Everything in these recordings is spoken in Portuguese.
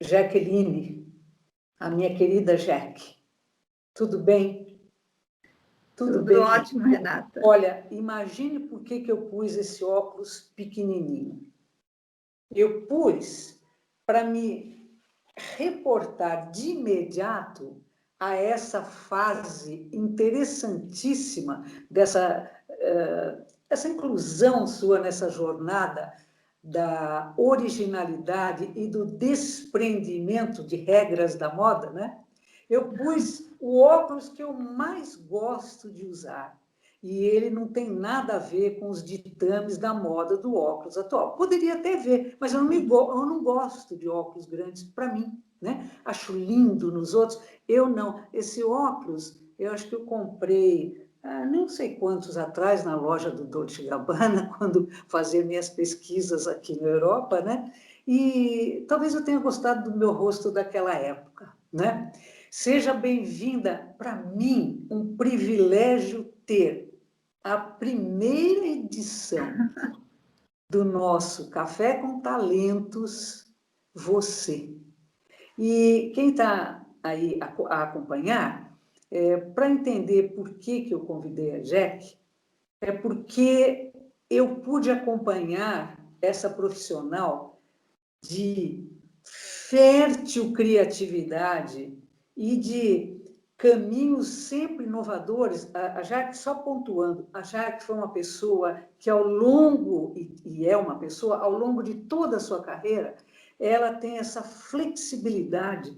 Jaqueline, a minha querida Jaque. Tudo bem? Tudo bem? Ótimo, Renata. Olha, imagine por que eu pus esse óculos pequenininho. Eu pus para me reportar de imediato a essa fase interessantíssima essa inclusão sua nessa jornada da originalidade e do desprendimento de regras da moda, né? Eu pus o óculos que eu mais gosto de usar. E ele não tem nada a ver com os ditames da moda do óculos atual. Poderia até ver, mas eu não gosto de óculos grandes para mim, né? Acho lindo nos outros. Eu não. Esse óculos, eu acho que eu comprei, não sei quantos atrás, na loja do Dolce & Gabbana, quando fazia minhas pesquisas aqui na Europa, né? E talvez eu tenha gostado do meu rosto daquela época, né? Seja bem-vinda. Para mim, um privilégio ter a primeira edição do nosso Café com Talentos, você. E quem está aí a acompanhar, para entender por que eu convidei a Jaque, é porque eu pude acompanhar essa profissional de fértil criatividade e de caminhos sempre inovadores. A Jaque, só pontuando, a Jaque foi uma pessoa que ao longo, e é uma pessoa, ao longo de toda a sua carreira, ela tem essa flexibilidade,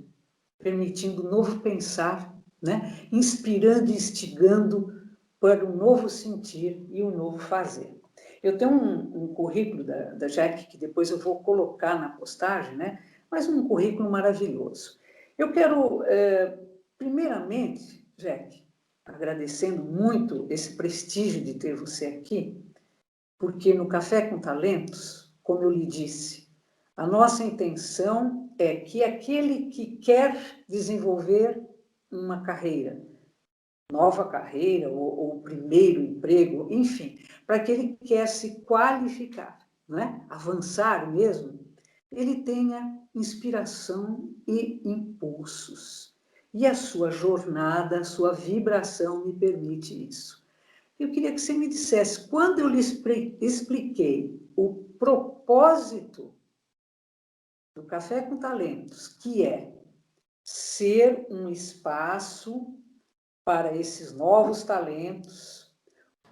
permitindo novo pensar, né? Inspirando e instigando para um novo sentir e um novo fazer. Eu tenho um currículo da Jaque, que depois eu vou colocar na postagem, né? Mas um currículo maravilhoso. Eu quero, primeiramente, Jaque, agradecendo muito esse prestígio de ter você aqui, porque no Café com Talentos, como eu lhe disse, a nossa intenção é que aquele que quer desenvolver uma carreira, nova carreira ou primeiro emprego, enfim, para aquele que quer se qualificar, né? Avançar mesmo, ele tenha inspiração e impulsos. E a sua jornada, a sua vibração me permite isso. Eu queria que você me dissesse, quando eu lhe expliquei o propósito do Café com Talentos, que é ser um espaço para esses novos talentos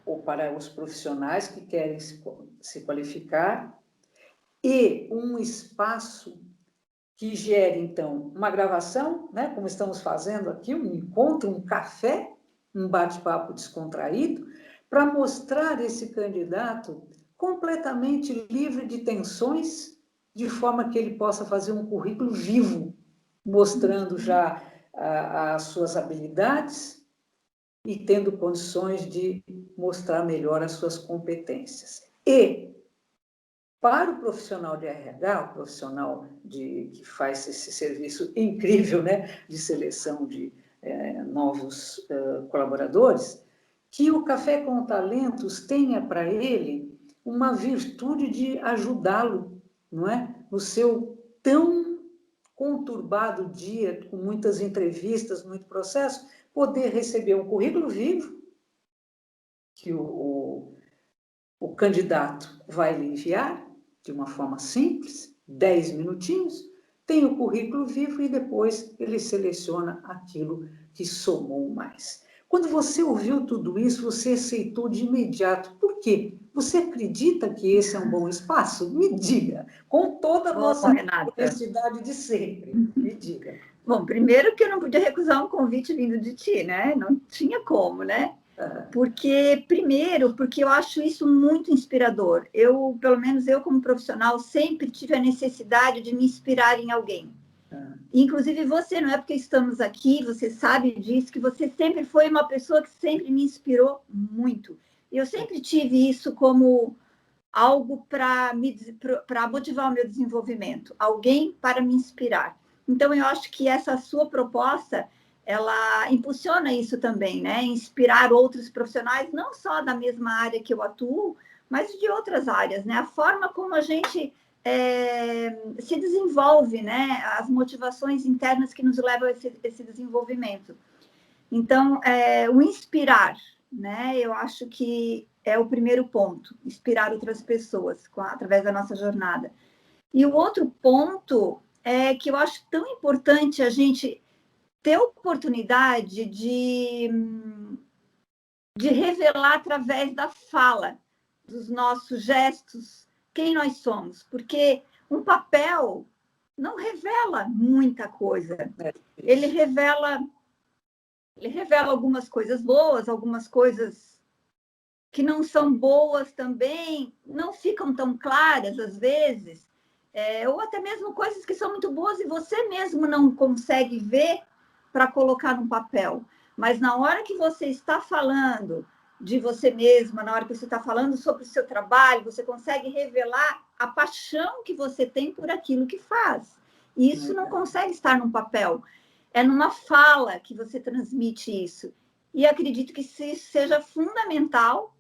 ou para os profissionais que querem se qualificar, e um espaço que gere, então, uma gravação, né, como estamos fazendo aqui, um encontro, um café, um bate-papo descontraído, para mostrar esse candidato completamente livre de tensões, de forma que ele possa fazer um currículo vivo, mostrando já as suas habilidades e tendo condições de mostrar melhor as suas competências. E, para o profissional de RH, o profissional que faz esse serviço incrível, né, de seleção de novos colaboradores, que o Café com Talentos tenha para ele uma virtude de ajudá-lo, não é? No seu tão conturbado dia, com muitas entrevistas, muito processo, poder receber um currículo vivo que o candidato vai lhe enviar de uma forma simples, 10 minutinhos, tem o currículo vivo e depois ele seleciona aquilo que somou mais. Quando você ouviu tudo isso, você aceitou de imediato. Por quê? Você acredita que esse é um bom espaço? Me diga, com toda a nossa honestidade de sempre. Me diga. Bom, primeiro que eu não podia recusar um convite vindo de ti, né? Não tinha como, né? Porque eu acho isso muito inspirador. Pelo menos eu como profissional, sempre tive a necessidade de me inspirar em alguém. Inclusive você, não é porque estamos aqui, você sabe disso, que você sempre foi uma pessoa que sempre me inspirou muito. Eu sempre tive isso como algo para motivar o meu desenvolvimento, alguém para me inspirar. Então, eu acho que essa sua proposta, ela impulsiona isso também, né? Inspirar outros profissionais, não só da mesma área que eu atuo, mas de outras áreas, né? A forma como a gente se desenvolve, né? As motivações internas que nos levam a esse desenvolvimento. Então, o inspirar, né? Eu acho que é o primeiro ponto, inspirar outras pessoas através da nossa jornada. E o outro ponto é que eu acho tão importante a gente ter a oportunidade de revelar através da fala, dos nossos gestos, quem nós somos, porque um papel não revela muita coisa. Ele revela algumas coisas boas, algumas coisas que não são boas também, não ficam tão claras às vezes, ou até mesmo coisas que são muito boas e você mesmo não consegue ver para colocar no papel. Mas na hora que você está falando de você mesma, na hora que você está falando sobre o seu trabalho, você consegue revelar a paixão que você tem por aquilo que faz. E isso não consegue estar no papel. É numa fala que você transmite isso. E acredito que isso seja fundamental,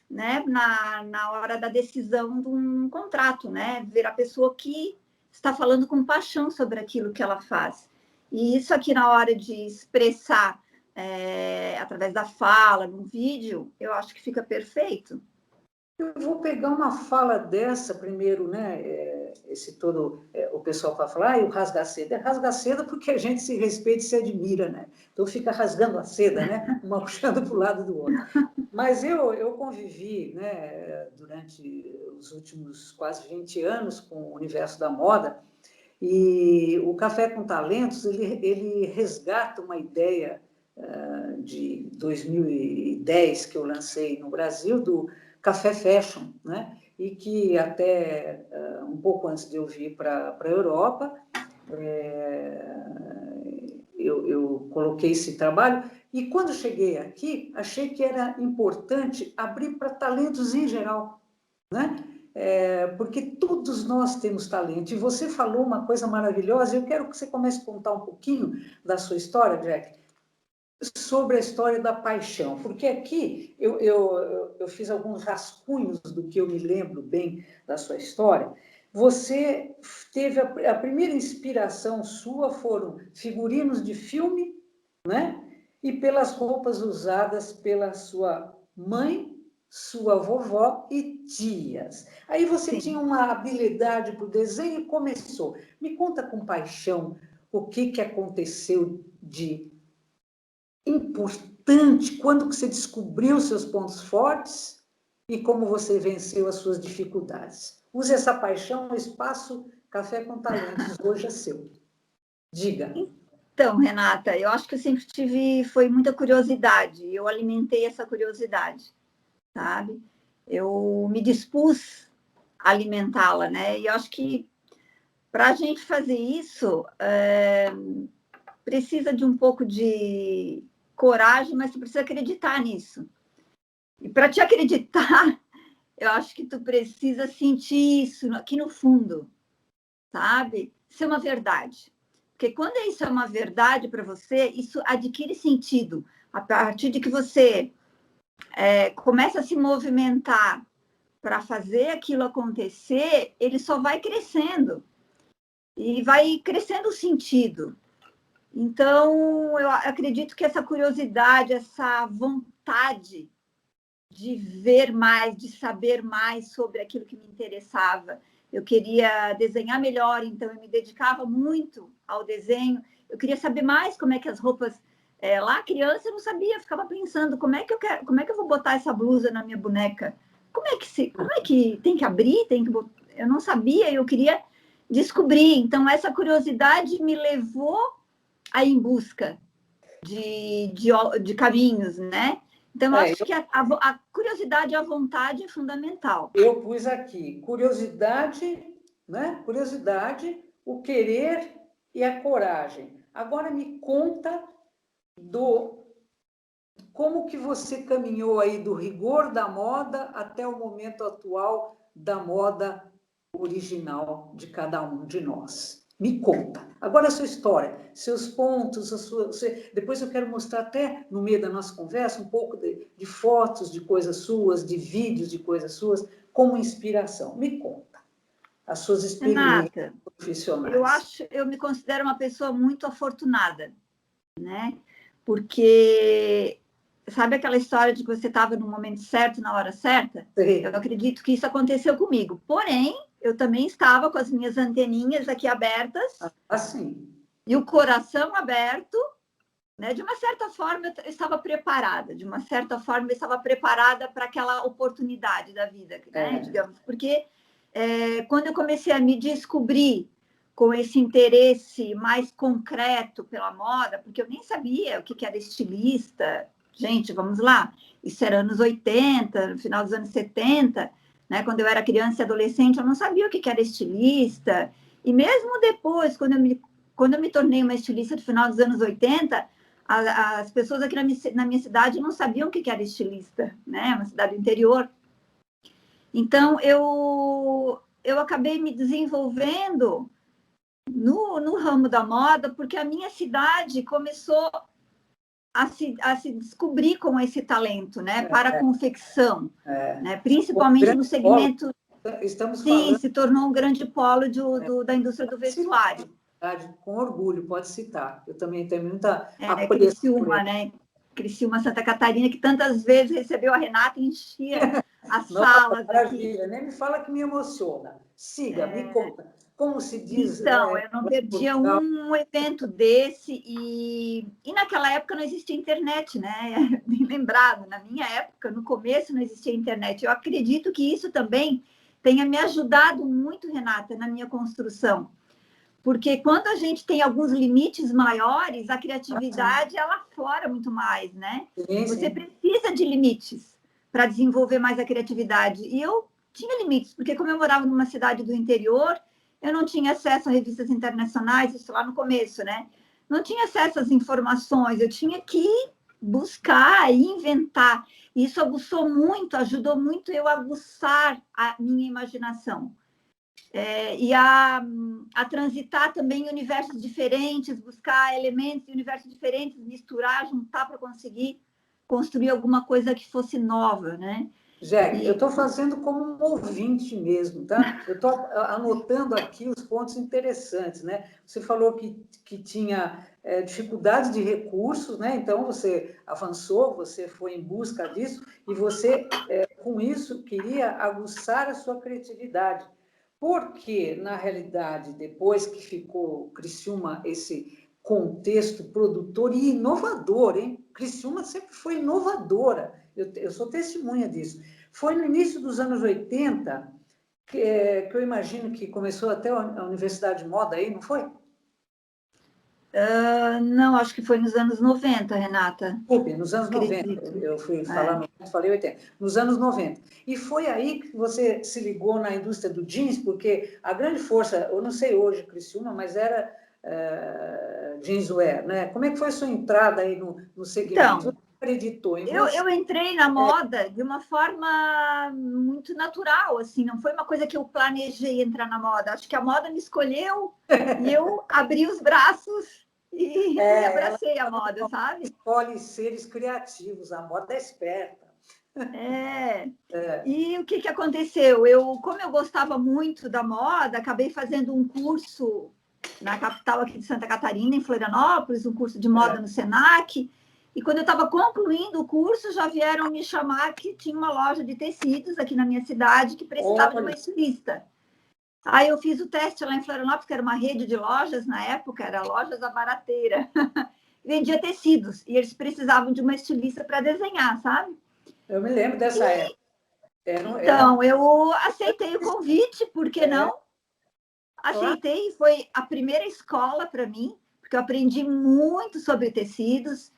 né, na hora da decisão de um contrato, né? Ver a pessoa que está falando com paixão sobre aquilo que ela faz. E isso aqui na hora de expressar através da fala, no vídeo, eu acho que fica perfeito. Eu vou pegar uma fala dessa primeiro, né? Esse todo, o pessoal vai falar, o rasgar seda. É rasgar seda porque a gente se respeita e se admira, né? Então fica rasgando a seda, né? Uma puxando para o lado do outro. Mas eu convivi, né, durante os últimos quase 20 anos com o universo da moda, e o Café com Talentos, ele resgata uma ideia de 2010 que eu lancei no Brasil, do Café Fashion, né? E que até um pouco antes de eu vir para a Europa, eu coloquei esse trabalho, e quando cheguei aqui, achei que era importante abrir para talentos em geral, né? Porque todos nós temos talento, e você falou uma coisa maravilhosa, eu quero que você comece a contar um pouquinho da sua história, Jack, sobre a história da paixão, porque aqui eu fiz alguns rascunhos do que eu me lembro bem da sua história. Você teve a primeira inspiração sua foram figurinos de filme, né? E pelas roupas usadas pela sua mãe, sua vovó e tias. Aí você tinha uma habilidade para o desenho e começou. Me conta com paixão o que aconteceu de importante, quando que você descobriu seus pontos fortes e como você venceu as suas dificuldades. Use essa paixão no espaço Café com Talentos, hoje é seu. Diga. Então, Renata, eu acho que eu sempre foi muita curiosidade, eu alimentei essa curiosidade, sabe? Eu me dispus a alimentá-la, né? E eu acho que para a gente fazer isso, precisa de um pouco de coragem, mas tu precisa acreditar nisso. E para te acreditar, eu acho que tu precisa sentir isso aqui no fundo, sabe? Isso é uma verdade. Porque quando isso é uma verdade para você, isso adquire sentido. A partir de que você começa a se movimentar para fazer aquilo acontecer, ele só vai crescendo. E vai crescendo o sentido. Então, eu acredito que essa curiosidade, essa vontade de ver mais, de saber mais sobre aquilo que me interessava. Eu queria desenhar melhor, então eu me dedicava muito ao desenho. Eu queria saber mais como é que as roupas... lá, criança, eu não sabia, eu ficava pensando como é que eu vou botar essa blusa na minha boneca? Como é que tem que abrir? Eu não sabia, eu queria descobrir. Então, essa curiosidade me levou a ir em busca de caminhos, né? Então, eu acho que a curiosidade e a vontade é fundamental. Eu pus aqui, curiosidade, né? Curiosidade, o querer e a coragem. Agora me conta como que você caminhou aí do rigor da moda até o momento atual da moda original de cada um de nós. Me conta. Agora a sua história, seus pontos, depois eu quero mostrar até no meio da nossa conversa um pouco de fotos de coisas suas, de vídeos de coisas suas, como inspiração. Me conta. as suas experiências Renata, profissionais? eu me considero uma pessoa muito afortunada, né? Porque sabe aquela história de que você estava no momento certo, na hora certa? Eu Sim. acredito que isso aconteceu comigo. Porém, eu também estava com as minhas anteninhas aqui abertas Assim. e o coração aberto, né? De uma certa forma, eu estava preparada. De uma certa forma, eu estava preparada para aquela oportunidade da vida, né? Digamos, porque quando eu comecei a me descobrir com esse interesse mais concreto pela moda, porque eu nem sabia o que era estilista. Gente, vamos lá, isso era anos 80, no final dos anos 70, né? Quando eu era criança e adolescente, eu não sabia o que era estilista. E mesmo depois, quando eu me tornei uma estilista no final dos anos 80, as pessoas aqui na minha cidade não sabiam o que era estilista, né? Uma cidade do interior. Então, eu acabei me desenvolvendo no ramo da moda, porque a minha cidade começou a se descobrir com esse talento, né, para a confecção, né, principalmente no segmento, Estamos sim, falando se tornou um grande polo da indústria do vestuário. com orgulho, pode citar. Eu também tenho muita apreço por Criciúma, ele. né? Criciúma, Santa Catarina, que tantas vezes recebeu a Renata e enchia as Nossa, salas aqui. maravilha, nem me fala que me emociona. Siga, me conta. Como se diz Então, eu não em perdia Portugal? um evento desse e naquela época não existia internet, né? Bem lembrado, na minha época, no começo não existia internet. Eu acredito que isso também tenha me ajudado muito, Renata, na minha construção. Porque quando a gente tem alguns limites maiores, a criatividade ela aflora muito mais, né? Sim, Você sim. precisa de limites para desenvolver mais a criatividade. E eu tinha limites, porque como eu morava numa cidade do interior, eu não tinha acesso a revistas internacionais, isso lá no começo, né? Não tinha acesso às informações, eu tinha que buscar e inventar. Isso aguçou muito, ajudou muito eu a aguçar a minha imaginação e a transitar também em universos diferentes, buscar elementos de universos diferentes, misturar, juntar para conseguir construir alguma coisa que fosse nova, né? Jack, eu estou fazendo como um ouvinte mesmo, tá? Eu estou anotando aqui os pontos interessantes, né? Você falou que tinha dificuldade de recursos, né? Então, você avançou, você foi em busca disso e você, com isso, queria aguçar a sua criatividade. Porque, na realidade, depois que ficou Criciúma esse contexto produtor e inovador, hein? Criciúma sempre foi inovadora, eu sou testemunha disso. Foi no início dos anos 80 que eu imagino que começou até a Universidade de Moda aí, não foi? Não, acho que foi nos anos 90, Renata. Desculpe, nos anos 90, Acredito. eu fui falar 90, falei 80, nos anos 90. E foi aí que você se ligou na indústria do jeans, porque a grande força, eu não sei hoje, Criciúma, mas era jeanswear, né? Como é que foi a sua entrada aí no segmento? Você Então, acreditou em você? eu entrei na moda de uma forma muito natural, assim, não foi uma coisa que eu planejei entrar na moda. Acho que a moda me escolheu e eu abri os braços e Ela abracei a moda, sabe? escolhe seres criativos, a moda é esperta. É. E o que aconteceu? Como eu gostava muito da moda, acabei fazendo um curso na capital aqui de Santa Catarina, em Florianópolis, um curso de moda no Senac. E quando eu estava concluindo o curso, já vieram me chamar que tinha uma loja de tecidos aqui na minha cidade que precisava de uma Olha, estilista. Aí eu fiz o teste lá em Florianópolis, que era uma rede de lojas na época, era Lojas da Barateira. Vendia tecidos e eles precisavam de uma estilista para desenhar, sabe? eu me lembro dessa época. Era Então, eu aceitei o convite, por que é, não? claro. Aceitei, foi a primeira escola para mim, porque eu aprendi muito sobre tecidos.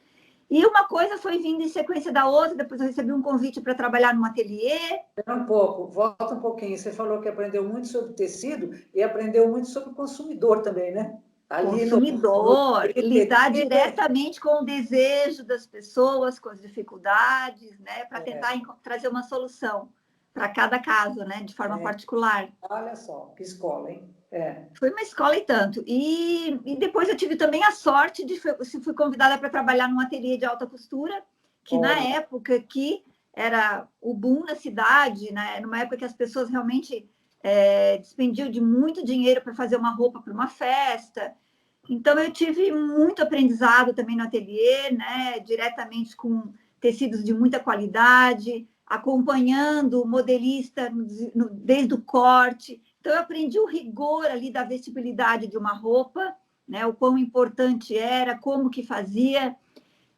E uma coisa foi vindo em sequência da outra, depois eu recebi um convite para trabalhar num ateliê. Espera um pouco, volta um pouquinho. Você falou que aprendeu muito sobre tecido e aprendeu muito sobre o consumidor também, né? Ali no Consumidor, lidar TTT, diretamente com o desejo das pessoas, com as dificuldades, né, para tentar trazer uma solução para cada caso, né, de forma particular. olha só, que escola, hein? Foi uma escola e tanto. E depois eu tive também a sorte de fui convidada para trabalhar num ateliê de alta costura, que na Olha, época que era o boom na cidade, né, numa época que as pessoas realmente despendiu de muito dinheiro para fazer uma roupa para uma festa. Então, eu tive muito aprendizado também no ateliê, né? Diretamente com tecidos de muita qualidade, acompanhando o modelista desde o corte. Então, eu aprendi o rigor ali da vestibilidade de uma roupa, né? O quão importante era, como que fazia.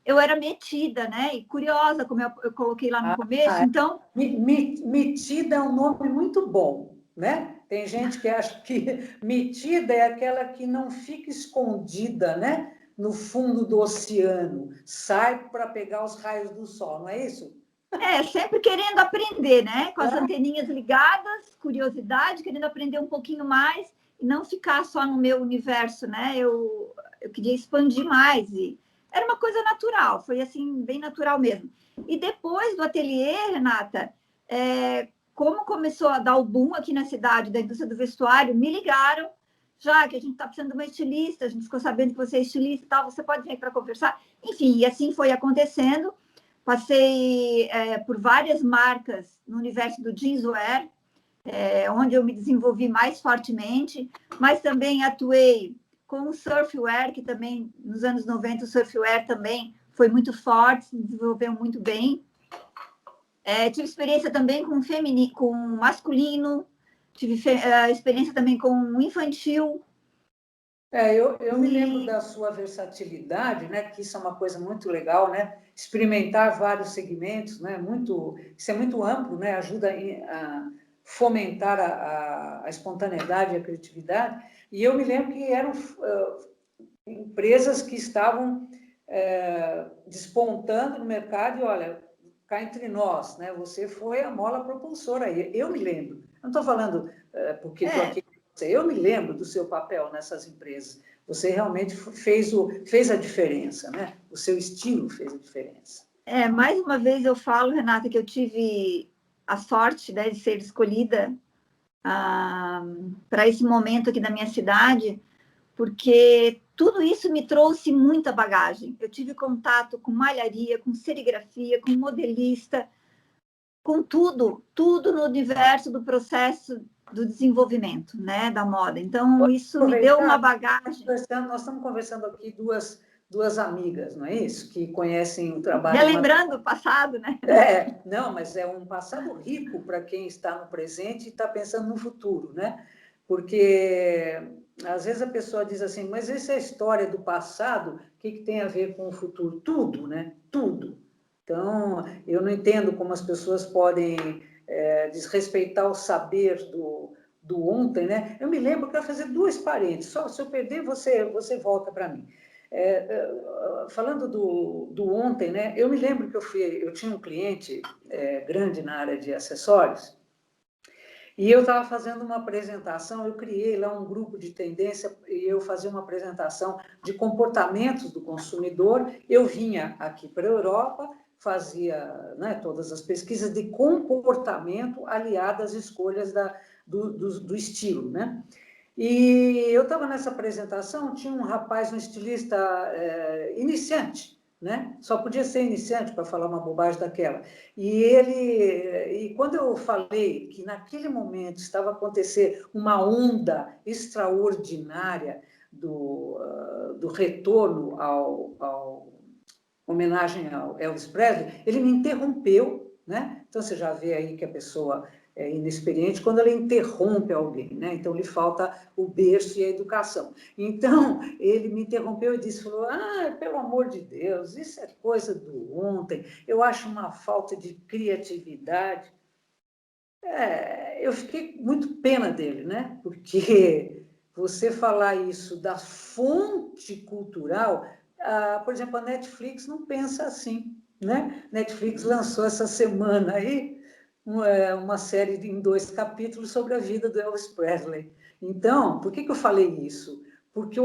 Eu era metida, né? E curiosa, como eu coloquei lá no começo. Então, metida é um nome muito bom, né? Tem gente que acha que metida é aquela que não fica escondida, né? No fundo do oceano, sai para pegar os raios do sol, não é isso? Sempre querendo aprender, né? Com as anteninhas ligadas, curiosidade, querendo aprender um pouquinho mais e não ficar só no meu universo, né? Eu queria expandir mais e era uma coisa natural, foi assim, bem natural mesmo. E depois do ateliê, Renata, como começou a dar o boom aqui na cidade da indústria do vestuário, me ligaram, já que a gente está precisando de uma estilista, a gente ficou sabendo que você é estilista e tal, você pode vir para conversar. Enfim, e assim foi acontecendo. Passei por várias marcas no universo do jeanswear, onde eu me desenvolvi mais fortemente, mas também atuei com o surfwear, que também, nos anos 90, o surfwear também foi muito forte, se desenvolveu muito bem. Tive experiência também com masculino, tive experiência também com infantil. Eu me lembro da sua versatilidade, né? Que isso é uma coisa muito legal, né? Experimentar vários segmentos, né? Isso é muito amplo, né? Ajuda a fomentar a espontaneidade e a criatividade. E eu me lembro que eram empresas que estavam despontando no mercado e, olha, cá entre nós, né? Você foi a mola propulsora aí. Eu me lembro. Não estou falando porque estou aqui. Eu me lembro do seu papel nessas empresas. Você realmente fez a diferença, né? O seu estilo fez a diferença. Mais uma vez eu falo, Renata, que eu tive a sorte, né, de ser escolhida para esse momento aqui da minha cidade, porque tudo isso me trouxe muita bagagem. Eu tive contato com malharia, com serigrafia, com modelista, com tudo no universo do processo do desenvolvimento, né, da moda. Então, isso me deu uma bagagem. Nós estamos conversando aqui duas amigas, não é isso? Que conhecem o trabalho... Relembrando o passado, né? Não, mas é um passado rico para quem está no presente e está pensando no futuro, né? Porque, às vezes, a pessoa diz assim, mas essa é a história do passado, o que tem a ver com o futuro? Tudo, né? Tudo. Então, eu não entendo como as pessoas podem desrespeitar o saber do ontem, né? Eu me lembro que eu ia fazer 2 parênteses, só se eu perder, você volta para mim. Falando do ontem, né? Eu me lembro que eu tinha um cliente grande na área de acessórios e eu estava fazendo uma apresentação, eu criei lá um grupo de tendência e eu fazia uma apresentação de comportamentos do consumidor. Eu vinha aqui para a Europa, fazia, né, todas as pesquisas de comportamento aliadas às escolhas do estilo, né? E eu estava nessa apresentação, tinha um rapaz, um estilista iniciante, né? Só podia ser iniciante para falar uma bobagem daquela. E quando eu falei que naquele momento estava a acontecer uma onda extraordinária do retorno ao homenagem ao Elvis Presley, ele me interrompeu, né? Então você já vê aí que a pessoa é inexperiente quando ela interrompe alguém, né? Então lhe falta o berço e a educação. Então ele me interrompeu e disse, pelo amor de Deus, isso é coisa do ontem, eu acho uma falta de criatividade. Eu fiquei muito pena dele, né? Porque você falar isso da fonte cultural, por exemplo, a Netflix não pensa assim, né? Netflix lançou essa semana aí uma série em 2 capítulos sobre a vida do Elvis Presley. Então, por que eu falei isso? Porque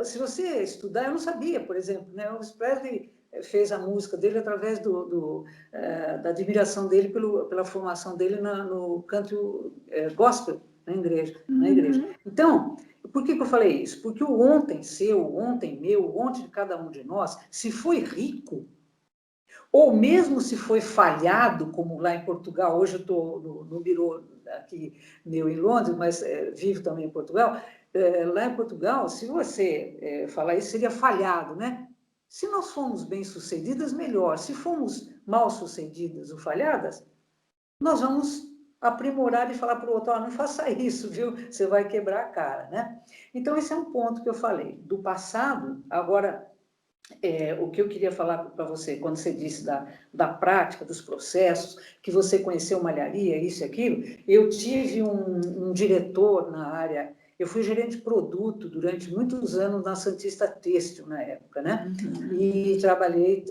se você estudar, eu não sabia, por exemplo, né? Elvis Presley fez a música dele através da admiração dele pela formação dele no canto gospel na igreja. Então, por que eu falei isso? Porque o ontem seu, o ontem meu, o ontem de cada um de nós, se foi rico, Ou mesmo se foi falhado, como lá em Portugal, hoje eu estou no birô aqui meu em Londres, mas vivo também em Portugal. Lá em Portugal, se você falar isso, seria falhado, né? Se nós fomos bem-sucedidas, melhor. Se fomos mal-sucedidas ou falhadas, nós vamos aprimorar e falar para o outro, não faça isso, viu? Você vai quebrar a cara, né? Então, esse é um ponto que eu falei. Do passado, agora, o que eu queria falar para você, quando você disse da prática, dos processos, que você conheceu malharia, isso e aquilo, eu tive um diretor na área, eu fui gerente de produto durante muitos anos na Santista Têxtil, na época, né? E trabalhei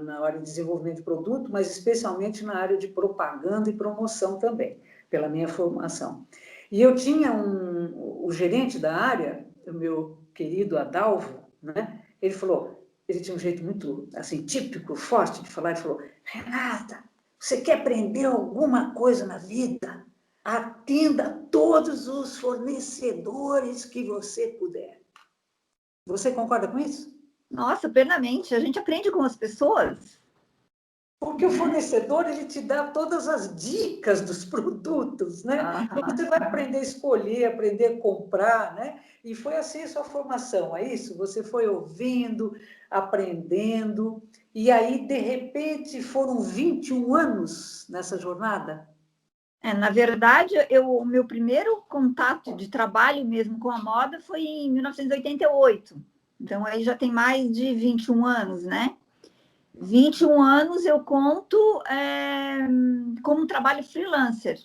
na área de desenvolvimento de produto, mas especialmente na área de propaganda e promoção também, pela minha formação. E eu tinha o gerente da área, o meu querido Adalvo, né? Ele falou, ele tinha um jeito muito, assim, típico, forte de falar, ele falou, Renata, você quer aprender alguma coisa na vida? Atenda todos os fornecedores que você puder. Você concorda com isso? Nossa, plenamente. A gente aprende com as pessoas. Porque o fornecedor, ele te dá todas as dicas dos produtos, né? Então, você vai aprender a escolher, aprender a comprar, né? E foi assim a sua formação, é isso? Você foi ouvindo, aprendendo, e aí, de repente, foram 21 anos nessa jornada? Na verdade, o meu primeiro contato de trabalho mesmo com a moda foi em 1988. Então, aí já tem mais de 21 anos, né? 21 anos eu conto como trabalho freelancer.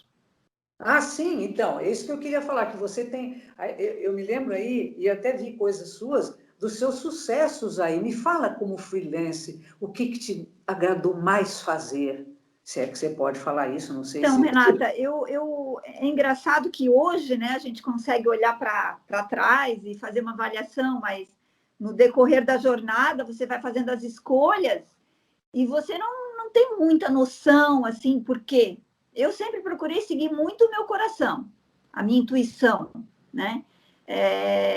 Ah, sim, então, é isso que eu queria falar, que você tem. Eu me lembro aí, e até vi coisas suas, dos seus sucessos aí. Me fala como freelance, o que te agradou mais fazer? Se é que você pode falar isso, não sei Então, se. Renata, é engraçado que hoje, né, a gente consegue olhar para trás e fazer uma avaliação, mas no decorrer da jornada você vai fazendo as escolhas e você não tem muita noção, assim, por quê? Eu sempre procurei seguir muito o meu coração, a minha intuição, né?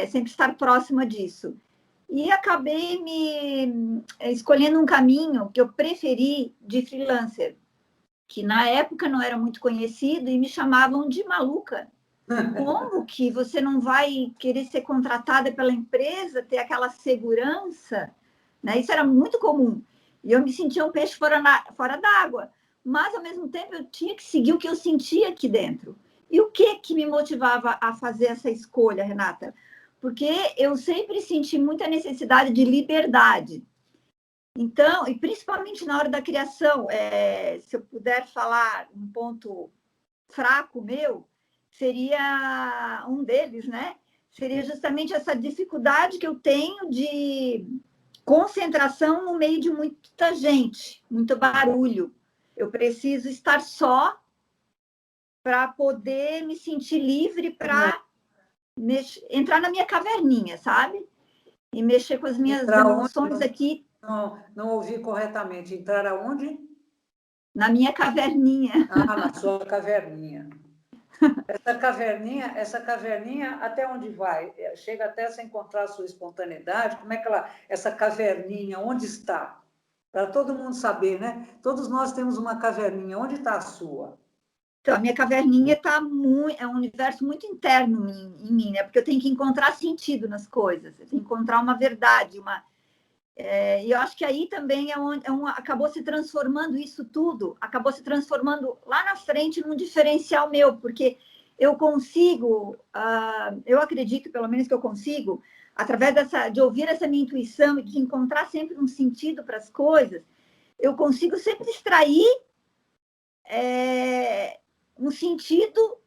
Sempre estar próxima disso. E acabei me escolhendo um caminho que eu preferi de freelancer, que na época não era muito conhecido e me chamavam de maluca. Como que você não vai querer ser contratada pela empresa, ter aquela segurança? Né? Isso era muito comum. E eu me sentia um peixe fora d'água. Mas, ao mesmo tempo, eu tinha que seguir o que eu sentia aqui dentro. E o que me motivava a fazer essa escolha, Renata? Porque eu sempre senti muita necessidade de liberdade. Então, e principalmente na hora da criação, se eu puder falar um ponto fraco meu, seria um deles, né? Seria justamente essa dificuldade que eu tenho de concentração no meio de muita gente, muito barulho. Eu preciso estar só para poder me sentir livre para entrar na minha caverninha, sabe? E mexer com as minhas emoções aqui. Não ouvi corretamente. Entrar aonde? Na minha caverninha. Ah, na sua caverninha. Essa caverninha, até onde vai? Chega até se encontrar a sua espontaneidade? Como é que essa caverninha, onde está? Para todo mundo saber, né? Todos nós temos uma caverninha. Onde está a sua? Então, a minha caverninha é um universo muito interno em mim, né? Porque eu tenho que encontrar sentido nas coisas, eu tenho que encontrar uma verdade, e eu acho que aí também acabou se transformando isso tudo, acabou se transformando lá na frente num diferencial meu, porque eu consigo, eu acredito, pelo menos que eu consigo, através de ouvir essa minha intuição e de encontrar sempre um sentido para as coisas, eu consigo sempre extrair um sentido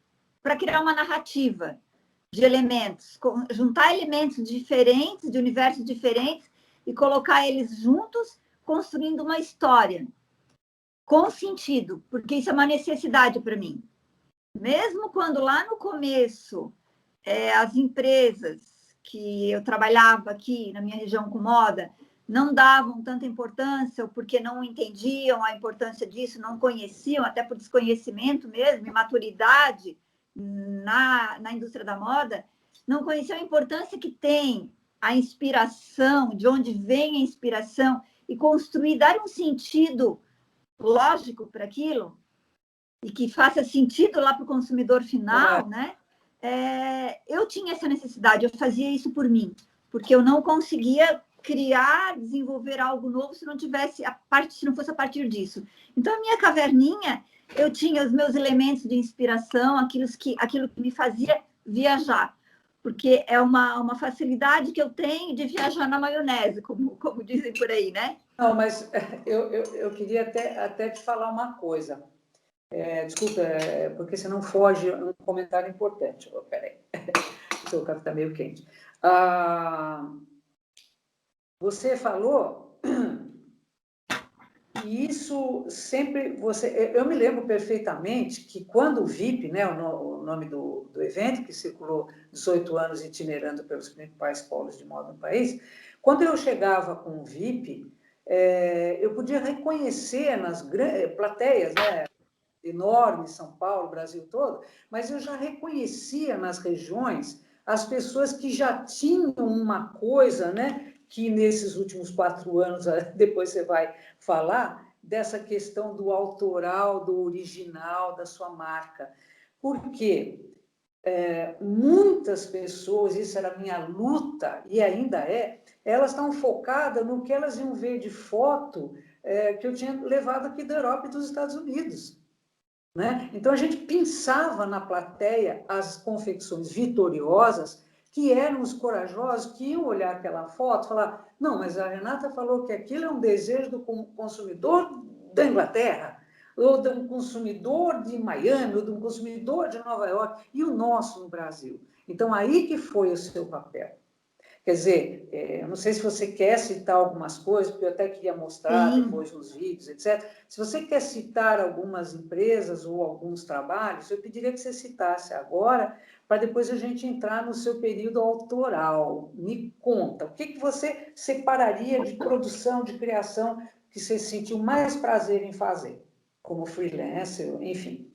para criar uma narrativa de elementos, juntar elementos diferentes, de universos diferentes, e colocar eles juntos, construindo uma história com sentido, porque isso é uma necessidade para mim. Mesmo quando lá no começo, as empresas que eu trabalhava aqui na minha região com moda não davam tanta importância, porque não entendiam a importância disso, não conheciam, até por desconhecimento mesmo, imaturidade na indústria da moda, não conheciam a importância que tem a inspiração, de onde vem a inspiração, e construir, dar um sentido lógico para aquilo, e que faça sentido lá para o consumidor final, né? Eu tinha essa necessidade, eu fazia isso por mim, porque eu não conseguia criar, desenvolver algo novo se não tivesse se não fosse a partir disso. Então, a minha caverninha, eu tinha os meus elementos de inspiração, aquilo que me fazia viajar, porque é uma facilidade que eu tenho de viajar na maionese, como dizem por aí, né? Não, mas eu queria até te falar uma coisa. Desculpa, porque senão foge um comentário importante. Oh, peraí, o seu café está meio quente. Você falou e isso sempre eu me lembro perfeitamente que quando o VIP, né, o nome do evento, que circulou 18 anos itinerando pelos principais polos de moda no país, quando eu chegava com o VIP, eu podia reconhecer nas plateias, né, enormes, São Paulo, Brasil todo, mas eu já reconhecia nas regiões as pessoas que já tinham uma coisa, né, que nesses últimos 4 anos, depois você vai falar, dessa questão do autoral, do original, da sua marca. Porque muitas pessoas, isso era a minha luta, e ainda elas estão focadas no que elas iam ver de foto que eu tinha levado aqui da Europa e dos Estados Unidos. Né? Então, a gente pensava na plateia as confecções vitoriosas, que eram os corajosos que iam olhar aquela foto e falar, não, mas a Renata falou que aquilo é um desejo do consumidor da Inglaterra, ou de um consumidor de Miami, ou de um consumidor de Nova York, e o nosso no Brasil. Então, aí que foi o seu papel. Quer dizer, eu não sei se você quer citar algumas coisas, porque eu até queria mostrar depois nos vídeos, etc. Se você quer citar algumas empresas ou alguns trabalhos, eu pediria que você citasse agora, para depois a gente entrar no seu período autoral. Me conta, o que você separaria de produção, de criação, que você sentiu mais prazer em fazer, como freelancer, enfim.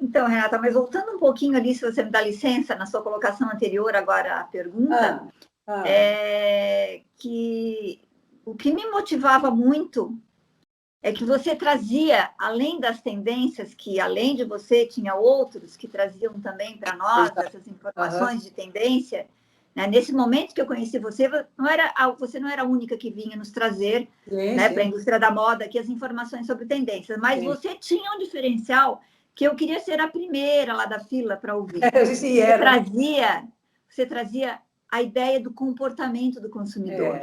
Então, Renata, mas voltando um pouquinho ali, se você me dá licença, na sua colocação anterior, agora a pergunta, que o que me motivava muito é que você trazia, além das tendências, que além de você, tinha outros que traziam também para nós essas informações de tendência, né? Nesse momento que eu conheci você, você não era a única que vinha nos trazer, né, para a indústria da moda aqui as informações sobre tendências, mas você tinha um diferencial que eu queria ser a primeira lá da fila para ouvir. Você trazia a ideia do comportamento do consumidor.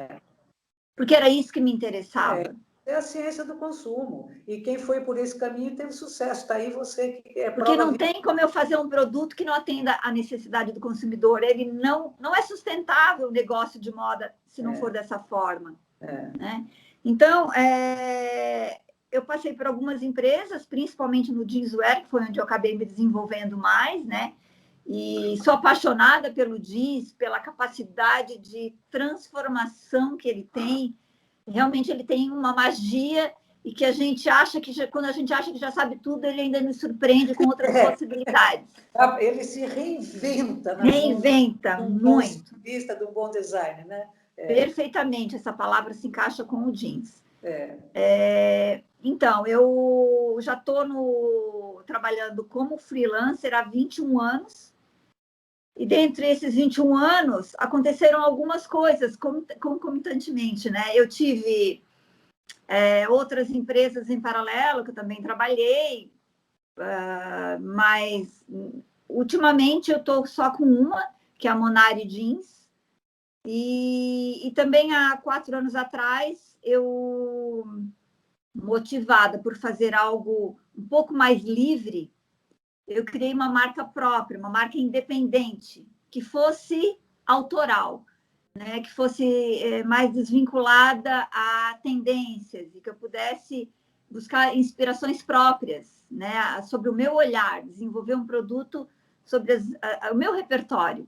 Porque era isso que me interessava. É a ciência do consumo. E quem foi por esse caminho teve sucesso. Está aí você que é porque não tem como eu fazer um produto que não atenda à necessidade do consumidor. Ele não é sustentável o negócio de moda se não for dessa forma. Né? Então, eu passei por algumas empresas, principalmente no jeanswear, que foi onde eu acabei me desenvolvendo mais, né? E sou apaixonada pelo jeans, pela capacidade de transformação que ele tem. Realmente ele tem uma magia e que a gente acha que, quando a gente acha que já sabe tudo, ele ainda nos surpreende com outras possibilidades. Ele se reinventa. Reinventa muito. Vista do bom design, né? Perfeitamente, essa palavra se encaixa com o jeans. Então, eu já estou trabalhando como freelancer há 21 anos. E dentre esses 21 anos, aconteceram algumas coisas concomitantemente, né? Eu tive outras empresas em paralelo, que eu também trabalhei, mas ultimamente eu estou só com uma, que é a Monari Jeans, e também há 4 anos atrás, eu, motivada por fazer algo um pouco mais livre, eu criei uma marca própria, uma marca independente, que fosse autoral, né? Que fosse mais desvinculada a tendências e que eu pudesse buscar inspirações próprias, né? Sobre o meu olhar, desenvolver um produto sobre o meu repertório.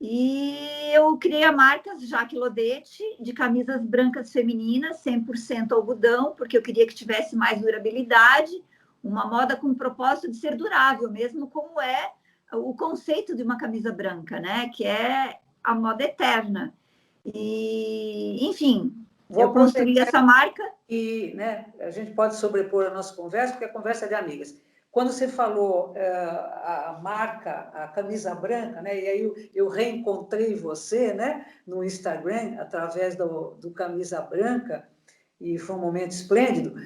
E eu criei a marca Jaque Lodete, de camisas brancas femininas, 100% algodão, porque eu queria que tivesse mais durabilidade, uma moda com o propósito de ser durável, mesmo como é o conceito de uma camisa branca, né? Que é a moda eterna. E, enfim, eu construí essa marca. E, né, a gente pode sobrepor a nossa conversa, porque a conversa é de amigas. Quando você falou a marca, a camisa branca, né, e aí eu reencontrei você, né, no Instagram, através do Camisa Branca, e foi um momento esplêndido.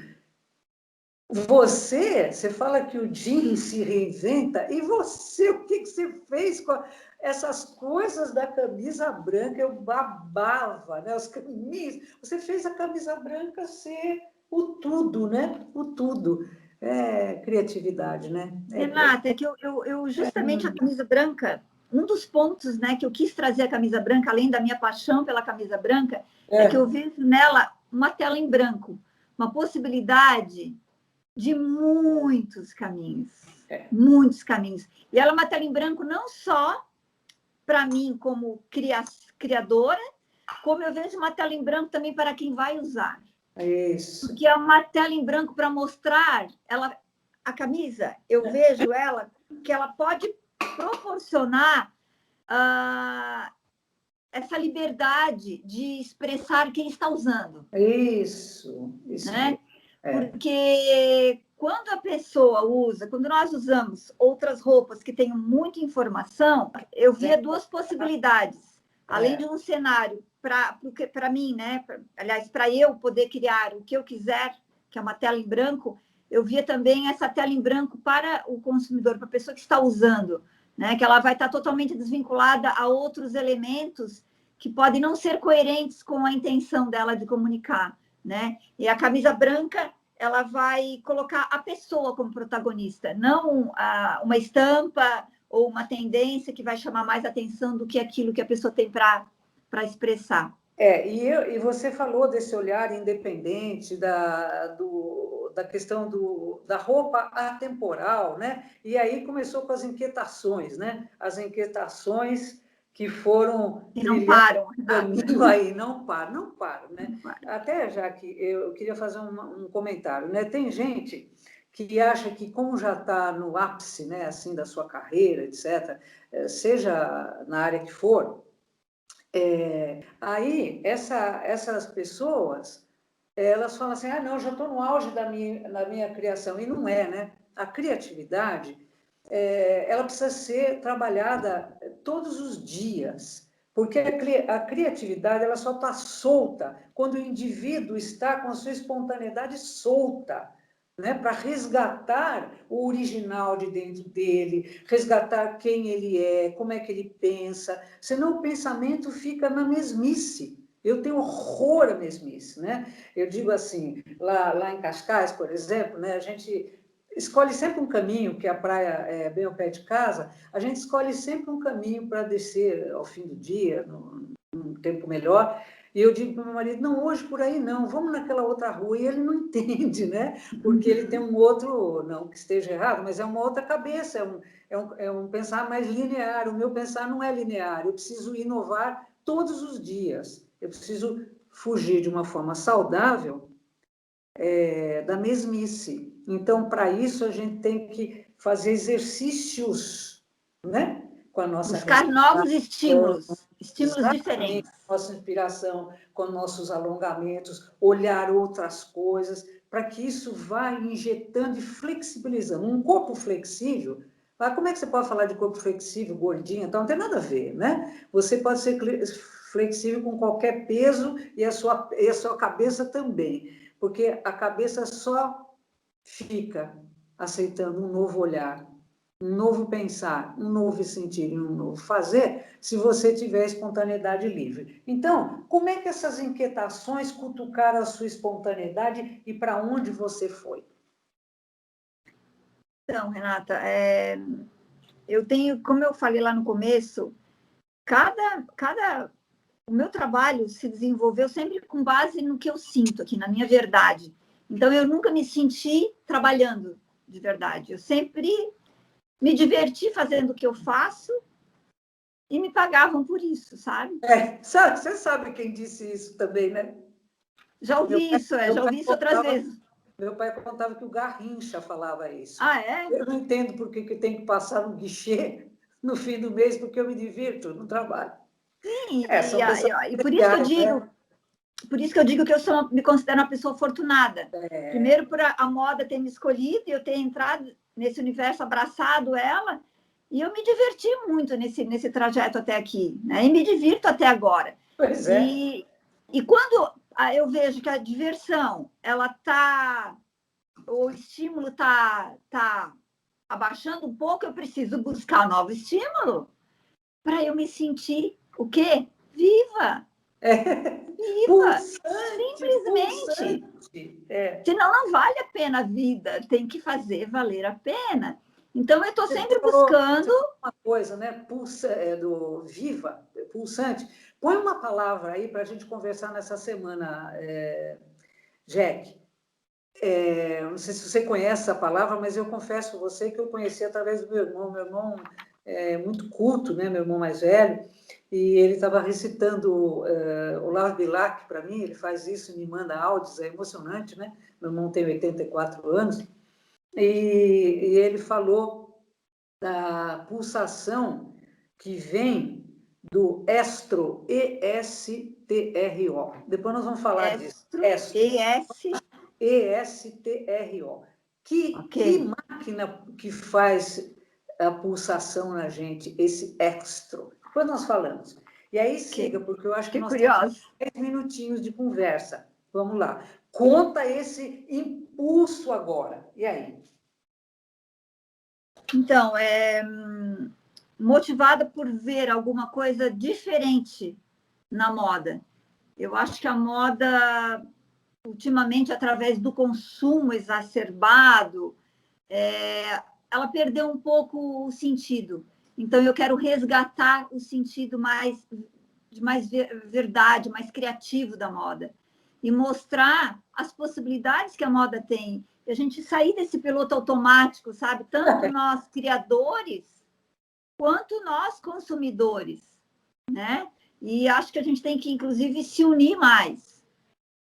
Você fala que o jeans se reinventa, e você, o que você fez com essas coisas da camisa branca? Eu babava, né? Os camisas. Você fez a camisa branca ser o tudo, né? O tudo. É criatividade, né? Renata, é que eu justamente a camisa branca, um dos pontos, né, que eu quis trazer a camisa branca, além da minha paixão pela camisa branca, é que eu vejo nela uma tela em branco, uma possibilidade de muitos caminhos, muitos caminhos. E ela é uma tela em branco não só para mim como criadora, como eu vejo uma tela em branco também para quem vai usar. Isso. Porque é uma tela em branco para mostrar a camisa, eu vejo ela, que ela pode proporcionar essa liberdade de expressar quem está usando. Isso né? Porque quando a pessoa usa, quando nós usamos outras roupas que têm muita informação, eu via duas possibilidades. Além de um cenário para mim, né? Aliás, para eu poder criar o que eu quiser, que é uma tela em branco, eu via também essa tela em branco para o consumidor, para a pessoa que está usando, né? Que ela vai estar totalmente desvinculada a outros elementos que podem não ser coerentes com a intenção dela de comunicar, né? E a camisa branca, ela vai colocar a pessoa como protagonista, não uma estampa ou uma tendência que vai chamar mais atenção do que aquilo que a pessoa tem para expressar. E você falou desse olhar independente da questão da roupa atemporal, né? E aí começou com as inquietações, né? As inquietações que foram... E não param. Aí, não param, né? Não param. Até, já que eu queria fazer um comentário, né? Tem gente que acha que, como já está no ápice, né, assim, da sua carreira, etc., seja na área que for, aí essas pessoas, elas falam assim, não, já estou no auge da minha criação, e não é, né? A criatividade, ela precisa ser trabalhada todos os dias, porque a criatividade ela só está solta quando o indivíduo está com a sua espontaneidade solta, né, para resgatar o original de dentro dele, resgatar quem ele é, como é que ele pensa, senão o pensamento fica na mesmice. Eu tenho horror à mesmice, né? Eu digo assim, lá em Cascais, por exemplo, né, a gente escolhe sempre um caminho, que a praia é bem ao pé de casa, a gente escolhe sempre um caminho para descer ao fim do dia, num tempo melhor. E eu digo para o meu marido, não, hoje por aí não, vamos naquela outra rua. E ele não entende, né? Porque ele tem um outro, não que esteja errado, mas é uma outra cabeça, é um pensar mais linear. O meu pensar não é linear, eu preciso inovar todos os dias. Eu preciso fugir de uma forma saudável da mesmice. Então, para isso, a gente tem que fazer exercícios, né? Com a nossa buscar novos estímulos diferentes. Nossa inspiração, com nossos alongamentos, olhar outras coisas, para que isso vá injetando e flexibilizando. Um corpo flexível, como é que você pode falar de corpo flexível, gordinho? Então, não tem nada a ver, né? Você pode ser flexível com qualquer peso e a sua cabeça também, porque a cabeça só fica aceitando um novo olhar, um novo pensar, um novo sentir e um novo fazer, se você tiver espontaneidade livre. Então, como é que essas inquietações cutucaram a sua espontaneidade e para onde você foi? Então, Renata, eu tenho, como eu falei lá no começo, o meu trabalho se desenvolveu sempre com base no que eu sinto aqui, na minha verdade. Então, eu nunca me senti trabalhando de verdade. Eu sempre me diverti fazendo o que eu faço e me pagavam por isso, sabe? Você sabe quem disse isso também, né? Já ouvi isso outras vezes. Meu pai contava que o Garrincha falava isso. Ah, é? Eu não entendo por que tem que passar no guichê no fim do mês, porque eu me divirto no trabalho. Sim, e por isso que eu digo, por isso que eu digo que me considero uma pessoa afortunada. Primeiro, por a moda ter me escolhido e eu ter entrado nesse universo, abraçado ela, e eu me diverti muito nesse trajeto até aqui, né? E me divirto até agora. Pois é. E quando eu vejo que a diversão, o estímulo tá abaixando um pouco, eu preciso buscar novo estímulo para eu me sentir o quê? Viva! Viva! Pulsante, Simplesmente. pulsante. Senão não vale a pena a vida, tem que fazer valer a pena. Então, eu estou sempre buscando... Uma coisa, né? Do Viva, pulsante. Põe uma palavra aí para a gente conversar nessa semana, Jack. Não sei se você conhece essa palavra, mas eu confesso a você que eu conheci através do meu irmão. Meu irmão é muito culto, né? Meu irmão mais velho, e ele estava recitando o Olavo Bilac para mim. Ele faz isso e me manda áudios, é emocionante, né? Meu irmão tem 84 anos, e ele falou da pulsação que vem do estro, E-S-T-R-O. Depois nós vamos falar disso. Estro, E-S-T-R-O. Que máquina que faz a pulsação na gente, esse estro? Depois nós falamos. E aí siga, porque eu acho que nós temos 10 minutinhos de conversa. Vamos lá. Conta esse impulso agora. E aí? Então, motivada por ver alguma coisa diferente na moda. Eu acho que a moda, ultimamente, através do consumo exacerbado, ela perdeu um pouco o sentido. Então, eu quero resgatar o sentido de mais verdade, mais criativo da moda. E mostrar as possibilidades que a moda tem. E a gente sair desse piloto automático, sabe? Tanto nós, criadores, quanto nós, consumidores, né? E acho que a gente tem que, inclusive, se unir mais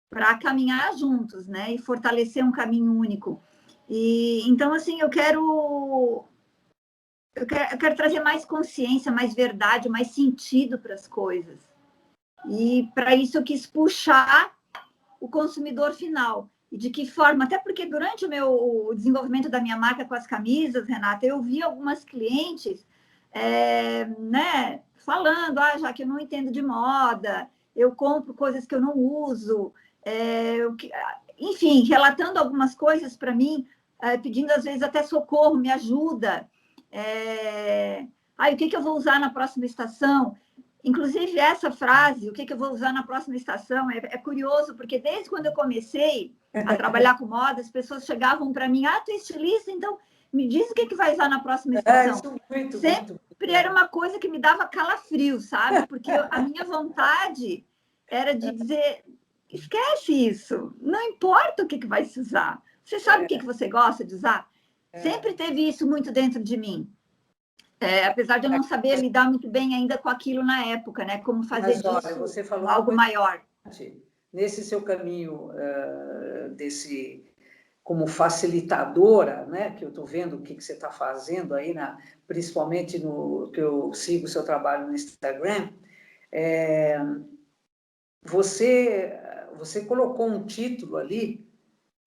para caminhar juntos, né? E fortalecer um caminho único. E então, assim, eu quero trazer mais consciência, mais verdade, mais sentido para as coisas. E para isso eu quis puxar o consumidor final. E de que forma? Até porque durante o desenvolvimento da minha marca com as camisas, Renata, eu vi algumas clientes né, falando, já que eu não entendo de moda, eu compro coisas que eu não uso, enfim, relatando algumas coisas para mim, pedindo às vezes até socorro, me ajuda. O que eu vou usar na próxima estação? Inclusive, essa frase, o que eu vou usar na próxima estação, é curioso, porque desde quando eu comecei a trabalhar com moda, as pessoas chegavam para mim, tu é estilista, então me diz o que vai usar na próxima estação. Sempre era uma coisa que me dava calafrio, sabe? Porque a minha vontade era de dizer, esquece isso, não importa o que vai se usar. Você sabe o que você gosta de usar? Sempre teve isso muito dentro de mim. Apesar de eu não saber lidar muito bem ainda com aquilo na época, né? Como fazer disso você falou algo maior. Nesse seu caminho como facilitadora, né? Que eu estou vendo o que você está fazendo aí, principalmente no que eu sigo o seu trabalho no Instagram, você colocou um título ali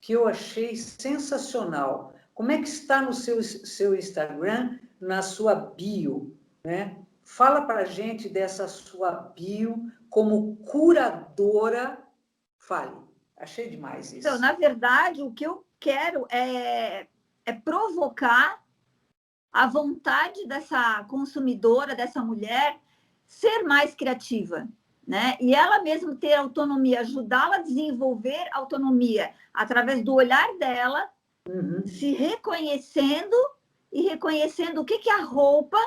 que eu achei sensacional. Como é que está no seu Instagram, na sua bio, né? Fala para a gente dessa sua bio como curadora. Fale. Achei demais isso. Então, na verdade, o que eu quero é provocar a vontade dessa consumidora, dessa mulher, ser mais criativa, né? E ela mesma ter autonomia, ajudá-la a desenvolver autonomia através do olhar dela, se reconhecendo e reconhecendo o que a roupa,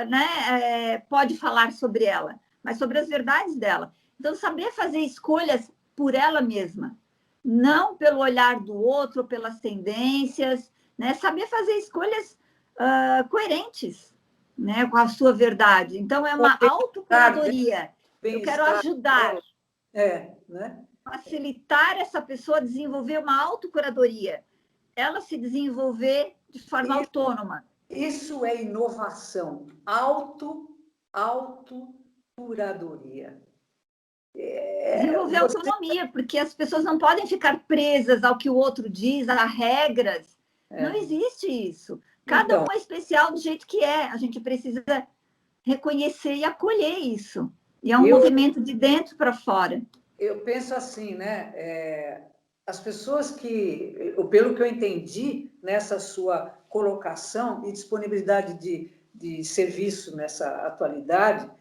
né, pode falar sobre ela, mas sobre as verdades dela. Então, saber fazer escolhas por ela mesma, não pelo olhar do outro, pelas tendências, né? Saber fazer escolhas coerentes, né, com a sua verdade. Então, é uma autocuradoria. Eu quero ajudar, né? Facilitar essa pessoa a desenvolver uma autocuradoria, ela se desenvolver de forma autônoma. Isso é inovação, autocuradoria. Desenvolver autonomia, porque as pessoas não podem ficar presas ao que o outro diz, a regras. Não existe isso. Cada um é especial do jeito que é. A gente precisa reconhecer e acolher isso. E é um movimento de dentro para fora. Eu penso assim, né? As pessoas que, pelo que eu entendi nessa sua colocação e disponibilidade de serviço nessa atualidade,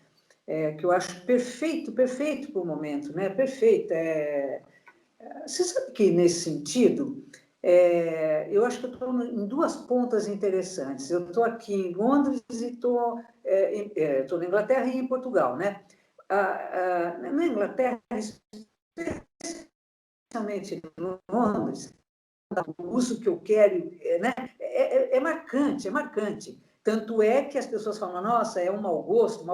que eu acho perfeito para o momento, né? Perfeito. Você sabe que, nesse sentido, eu acho que eu estou em duas pontas interessantes. Eu estou aqui em Londres e estou na Inglaterra e em Portugal, né? Na Inglaterra, especialmente em Londres, o uso que eu quero, né? É marcante, é marcante. Tanto é que as pessoas falam, nossa, é um mau gosto,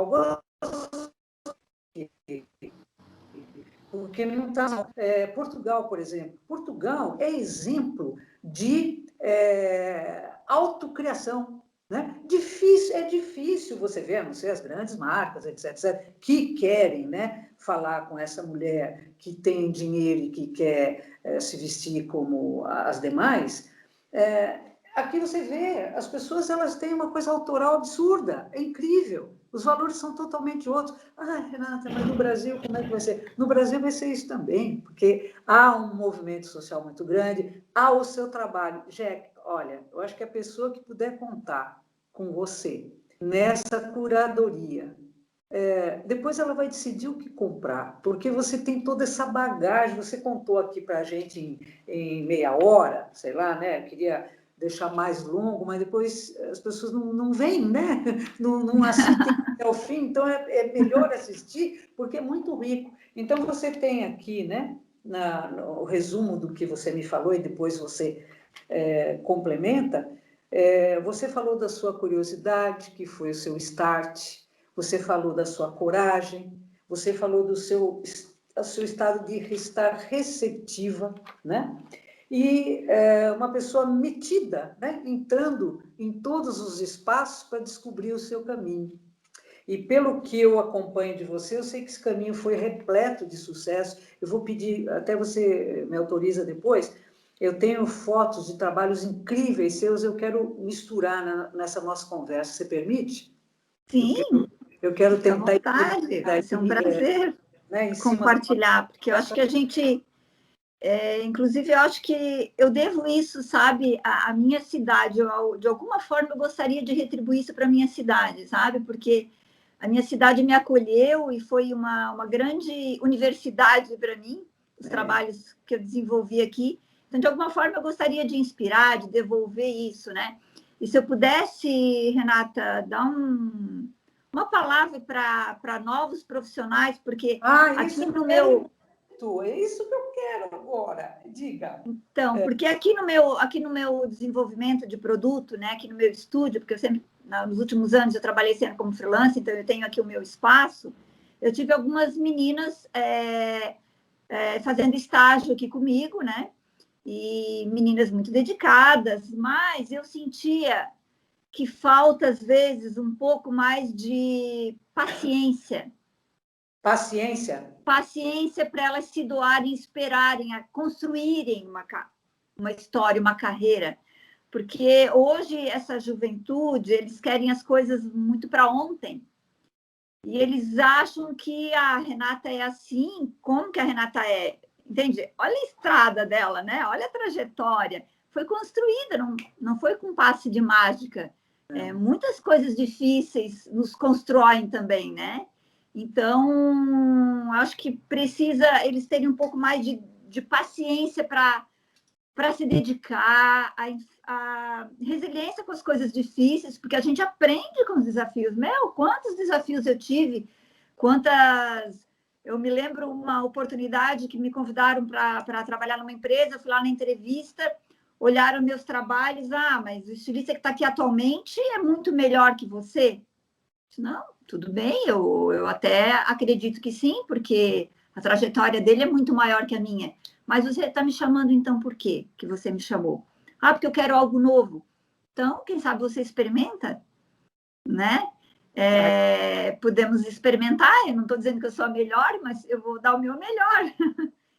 porque não está. Portugal, por exemplo. Portugal é exemplo de autocriação. Né? É difícil você ver, a não ser as grandes marcas, etc., que querem, né, falar com essa mulher que tem dinheiro e que quer se vestir como as demais. Aqui você vê, as pessoas elas têm uma coisa autoral absurda, é incrível. Os valores são totalmente outros. Ah, Renata, mas no Brasil como é que vai ser? No Brasil vai ser isso também, porque há um movimento social muito grande, há o seu trabalho. Jack, olha, eu acho que a pessoa que puder contar com você nessa curadoria, depois ela vai decidir o que comprar, porque você tem toda essa bagagem, você contou aqui para a gente em meia hora, sei lá, né? Queria deixar mais longo, mas depois as pessoas não veem, né? Não assistem até o fim, então é melhor assistir, porque é muito rico. Então, você tem aqui, né, no resumo do que você me falou, e depois você complementa, você falou da sua curiosidade, que foi o seu start, você falou da sua coragem, você falou do seu estado de estar receptiva, né? E uma pessoa metida, né? Entrando em todos os espaços para descobrir o seu caminho. E pelo que eu acompanho de você, eu sei que esse caminho foi repleto de sucesso. Eu vou pedir, até você me autoriza depois, eu tenho fotos de trabalhos incríveis seus, eu quero misturar nessa nossa conversa. Você permite? Sim, eu quero tentar... à vontade, vai ser um prazer compartilhar, porque eu acho que a gente... inclusive, eu acho que eu devo isso, sabe, à minha cidade. De alguma forma, eu gostaria de retribuir isso para a minha cidade, sabe? Porque a minha cidade me acolheu e foi uma grande universidade para mim, os trabalhos que eu desenvolvi aqui. Então, de alguma forma, eu gostaria de inspirar, de devolver isso, né? E se eu pudesse, Renata, dar uma palavra para novos profissionais, porque aqui no meu... É isso que eu quero agora, diga. Então, porque aqui no meu desenvolvimento de produto, né, aqui no meu estúdio, porque eu sempre, nos últimos anos, eu trabalhei sempre como freelancer, então eu tenho aqui o meu espaço, eu tive algumas meninas fazendo estágio aqui comigo, né, e meninas muito dedicadas, mas eu sentia que falta, às vezes, um pouco mais de paciência. Paciência para elas se doarem, esperarem, a construírem uma história, uma carreira. Porque hoje, essa juventude, eles querem as coisas muito para ontem. E eles acham que a Renata é assim, como que a Renata é? Entende? Olha a estrada dela, né? Olha a trajetória. Foi construída, não foi com passe de mágica. Muitas coisas difíceis nos constroem também, né? Então, acho que precisa eles terem um pouco mais de paciência para se dedicar, a resiliência com as coisas difíceis, porque a gente aprende com os desafios. Quantos desafios eu tive, Eu me lembro uma oportunidade que me convidaram para trabalhar numa empresa, eu fui lá na entrevista, olharam meus trabalhos, mas o estilista que está aqui atualmente é muito melhor que você. Não, tudo bem, eu até acredito que sim, porque a trajetória dele é muito maior que a minha. Mas você está me chamando, então, por quê que você me chamou? Porque eu quero algo novo. Então, quem sabe você experimenta, né? podemos experimentar. Eu não estou dizendo que eu sou a melhor, mas eu vou dar o meu melhor.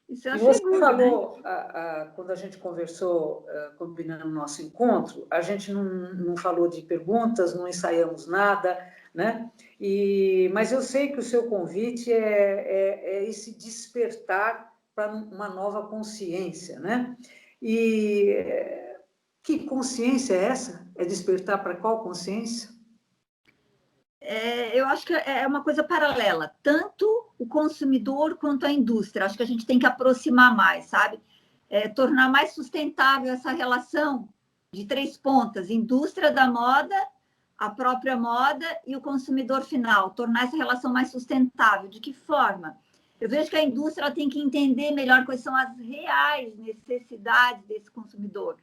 Isso eu você asseguro, falou, né? quando a gente conversou, combinando o nosso encontro, a gente não falou de perguntas, não ensaiamos nada, né? Mas eu sei que o seu convite é esse despertar para uma nova consciência, né? E que consciência é essa? É despertar para qual consciência? Eu acho que é uma coisa paralela, tanto o consumidor quanto a indústria. Acho que a gente tem que aproximar mais, sabe? Tornar mais sustentável essa relação de 3 pontas: indústria da moda, a própria moda e o consumidor final. Tornar essa relação mais sustentável. De que forma? Eu vejo que a indústria tem que entender melhor quais são as reais necessidades desse consumidor.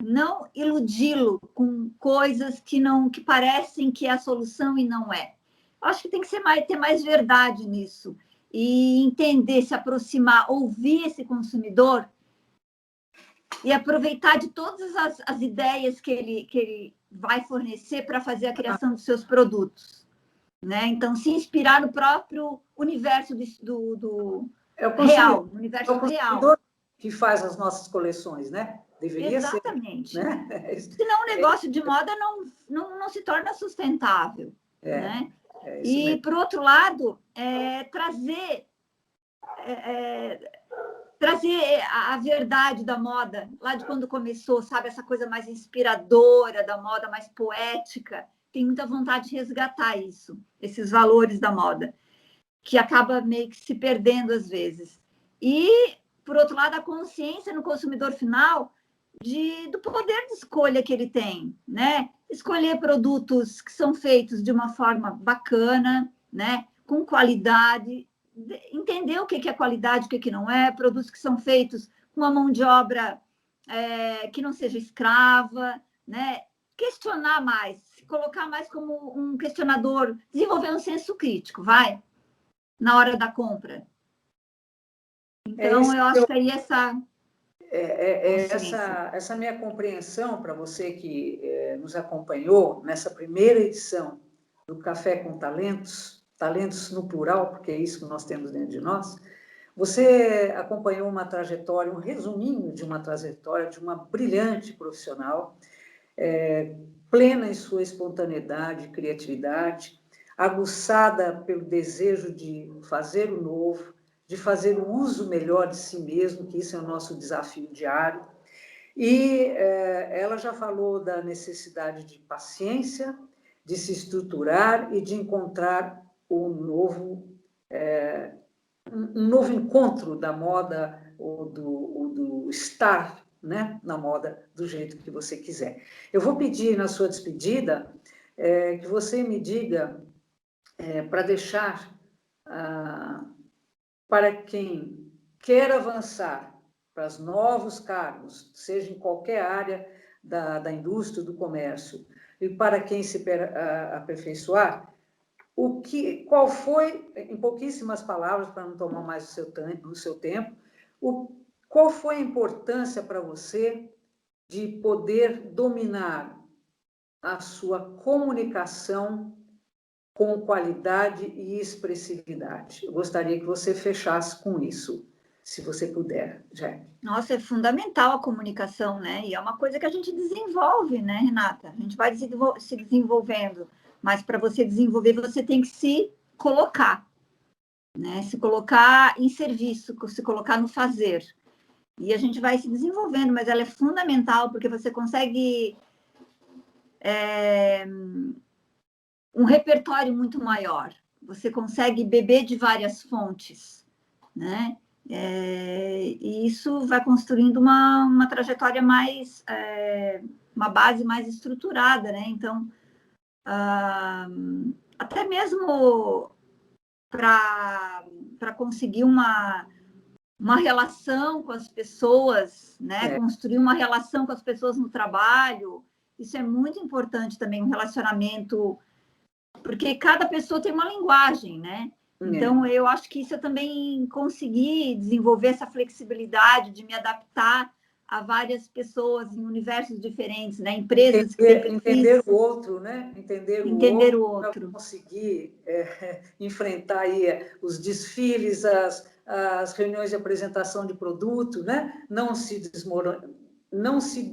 Não iludi-lo com coisas que parecem que é a solução e não é. Acho que tem que ter mais verdade nisso e entender, se aproximar, ouvir esse consumidor e aproveitar de todas as ideias que ele vai fornecer para fazer a criação dos seus produtos, né? Então, se inspirar no próprio universo do real, no universo real. Que faz as nossas coleções, né? Deveria Exatamente. ser, né? Senão o negócio de moda não se torna sustentável, né? E, por outro lado, trazer a verdade da moda, lá de quando começou, sabe? Essa coisa mais inspiradora da moda, mais poética. Tem muita vontade de resgatar isso, esses valores da moda, que acaba meio que se perdendo às vezes. E, por outro lado, a consciência no consumidor final do poder de escolha que ele tem, né? Escolher produtos que são feitos de uma forma bacana, né? Com qualidade, entender o que é qualidade, o que não é, produtos que são feitos com uma mão de obra que não seja escrava, né? Questionar mais, se colocar mais como um questionador, desenvolver um senso crítico, na hora da compra. Então, eu acho que aí essa minha compreensão para você que nos acompanhou nessa primeira edição do Café com Talentos, talentos no plural, porque é isso que nós temos dentro de nós. Você acompanhou uma trajetória, um resuminho de uma trajetória de uma brilhante profissional, plena em sua espontaneidade, criatividade, aguçada pelo desejo de fazer o novo, de fazer o uso melhor de si mesmo, que isso é o nosso desafio diário. E ela já falou da necessidade de paciência, de se estruturar e de encontrar um novo encontro da moda ou do estar, né, na moda do jeito que você quiser. Eu vou pedir na sua despedida que você me diga para deixar para quem quer avançar para os novos cargos, seja em qualquer área da indústria, do comércio, e para quem se aperfeiçoar, qual foi, em pouquíssimas palavras, para não tomar mais o seu tempo, qual foi a importância para você de poder dominar a sua comunicação com qualidade e expressividade? Eu gostaria que você fechasse com isso, se você puder, Jack. Nossa, é fundamental a comunicação, né? E é uma coisa que a gente desenvolve, né, Renata? A gente vai se desenvolvendo, mas para você desenvolver, você tem que se colocar, né? Se colocar em serviço, se colocar no fazer. E a gente vai se desenvolvendo, mas ela é fundamental porque você consegue um repertório muito maior. Você consegue beber de várias fontes, né? E isso vai construindo uma trajetória mais, uma base mais estruturada, né? Então, até mesmo para conseguir uma relação com as pessoas, né? Construir uma relação com as pessoas no trabalho, isso é muito importante também, um relacionamento, porque cada pessoa tem uma linguagem, né? Então, eu acho que isso eu também consegui desenvolver essa flexibilidade de me adaptar a várias pessoas em universos diferentes, né? Empresas que têm entender o outro, né? Entender o outro. Para conseguir enfrentar aí os desfiles, as reuniões de apresentação de produto, né? Não se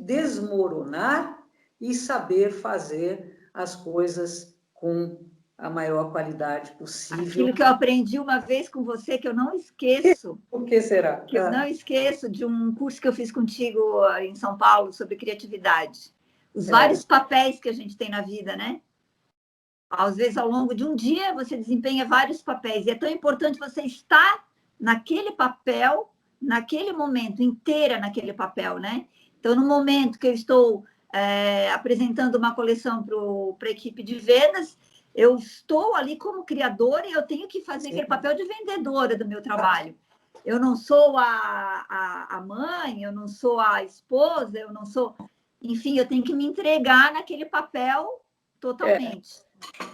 desmoronar e saber fazer as coisas com a maior qualidade possível. Aquilo que eu aprendi uma vez com você, que eu não esqueço. O que será? Que eu não esqueço de um curso que eu fiz contigo em São Paulo sobre criatividade. Os vários papéis que a gente tem na vida, né? Às vezes, ao longo de um dia, você desempenha vários papéis. E é tão importante você estar naquele papel, naquele momento, inteira naquele papel, né? Então, no momento que eu estou apresentando uma coleção para a equipe de vendas, eu estou ali como criadora e eu tenho que fazer aquele papel de vendedora do meu trabalho. Eu não sou a mãe, eu não sou a esposa, eu não sou... Enfim, eu tenho que me entregar naquele papel totalmente.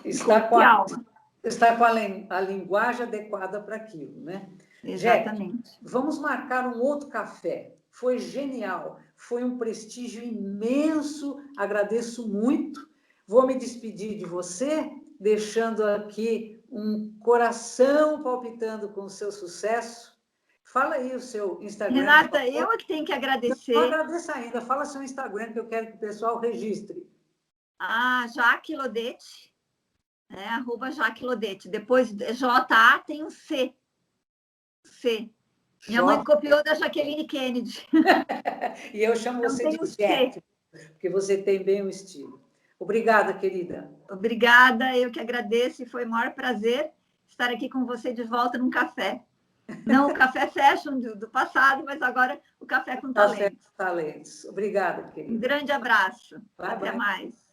Está com a linguagem adequada para aquilo, né? Exatamente. Jack, vamos marcar um outro café. Foi genial, foi um prestígio imenso, agradeço muito. Vou me despedir de você, deixando aqui um coração palpitando com o seu sucesso. Fala aí o seu Instagram. Renata, eu é que tenho que agradecer. Não agradeça ainda, fala seu Instagram, que eu quero que o pessoal registre. Jaque Lodete, @JaqueLodete. Depois J-A tem um C. Minha mãe copiou da Jaqueline Kennedy. E eu chamo você de Jack, porque você tem bem o estilo. Obrigada, querida. Obrigada, eu que agradeço e foi o maior prazer estar aqui com você de volta num café. Não o café fashion do passado, mas agora o café com talentos. Café com talentos. Obrigada, querida. Um grande abraço. Bye, Até bye. mais.